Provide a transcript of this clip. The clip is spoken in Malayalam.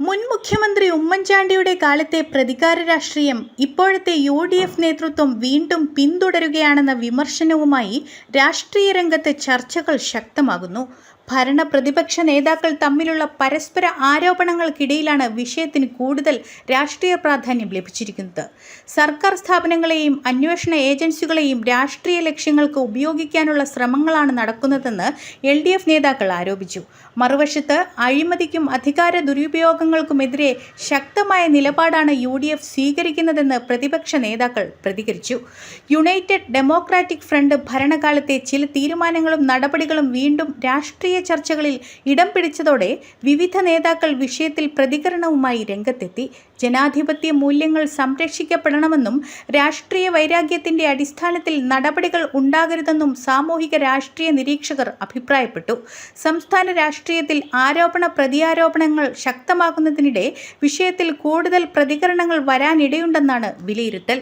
മുൻ മുഖ്യമന്ത്രി ഉമ്മൻചാണ്ടിയുടെ കാലത്തെ പ്രതികാര രാഷ്ട്രീയം ഇപ്പോഴത്തെ യു.ഡി.എഫ് നേതൃത്വം വീണ്ടും പിന്തുടരുകയാണെന്ന വിമർശനവുമായി രാഷ്ട്രീയ രംഗത്ത് ചർച്ചകൾ ശക്തമാകുന്നു. ഭരണ പ്രതിപക്ഷ നേതാക്കൾ തമ്മിലുള്ള പരസ്പര ആരോപണങ്ങൾക്കിടയിലാണ് വിഷയത്തിന് കൂടുതൽ രാഷ്ട്രീയ പ്രാധാന്യം ലഭിച്ചിരിക്കുന്നത്. സർക്കാർ സ്ഥാപനങ്ങളെയും അന്വേഷണ ഏജൻസികളെയും രാഷ്ട്രീയ ലക്ഷ്യങ്ങൾക്ക് ഉപയോഗിക്കാനുള്ള ശ്രമങ്ങളാണ് നടക്കുന്നതെന്ന് LDF നേതാക്കൾ ആരോപിച്ചു. മറുവശത്ത് അഴിമതിക്കും അധികാര ദുരുപയോഗങ്ങൾക്കുമെതിരെ ശക്തമായ നിലപാടാണ് UDF സ്വീകരിക്കുന്നതെന്ന് പ്രതിപക്ഷ നേതാക്കൾ പ്രതികരിച്ചു. യുണൈറ്റഡ് ഡെമോക്രാറ്റിക് ഫ്രണ്ട് ഭരണകാലത്തെ ചില തീരുമാനങ്ങളും നടപടികളും വീണ്ടും രാഷ്ട്രീയ ചർച്ചകളിൽ ഇടം പിടിച്ചതോടെ വിവിധ നേതാക്കൾ വിഷയത്തിൽ പ്രതികരണവുമായി രംഗത്തെത്തി. ജനാധിപത്യ മൂല്യങ്ങൾ സംരക്ഷിക്കപ്പെടണമെന്നും രാഷ്ട്രീയ വൈരാഗ്യത്തിന്റെ അടിസ്ഥാനത്തിൽ നടപടികൾ ഉണ്ടാകരുതെന്നും സാമൂഹിക രാഷ്ട്രീയ നിരീക്ഷകർ അഭിപ്രായപ്പെട്ടു. സംസ്ഥാന രാഷ്ട്രീയത്തിൽ ആരോപണ പ്രത്യാരോപണങ്ങൾ ശക്തമാകുന്നതിനിടെ വിഷയത്തിൽ കൂടുതൽ പ്രതികരണങ്ങൾ വരാനിടയുണ്ടെന്നാണ് വിലയിരുത്തൽ.